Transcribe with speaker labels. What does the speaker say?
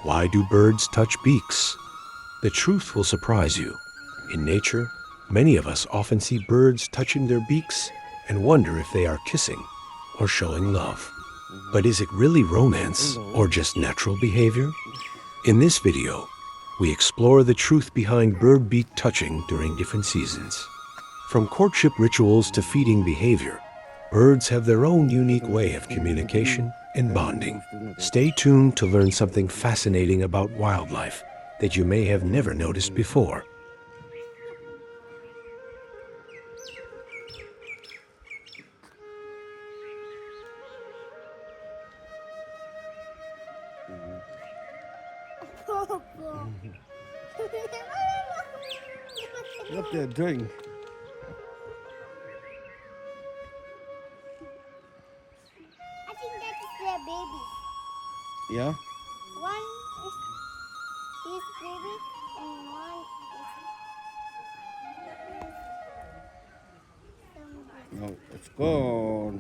Speaker 1: Why do birds touch beaks? The truth will surprise you. In nature, many of us often see birds touching their beaks and wonder if they are kissing or showing love. But is it really romance or just natural behavior? In this video, we explore the truth behind bird beak touching during different seasons. From courtship rituals to feeding behavior, birds have their own unique way of communication and bonding. Stay tuned to learn something fascinating about wildlife that you may have never noticed before.
Speaker 2: What they're doing?
Speaker 3: I think that is their babies.
Speaker 2: Yeah?
Speaker 3: One is his baby and one is some baby.
Speaker 2: No, it's gone.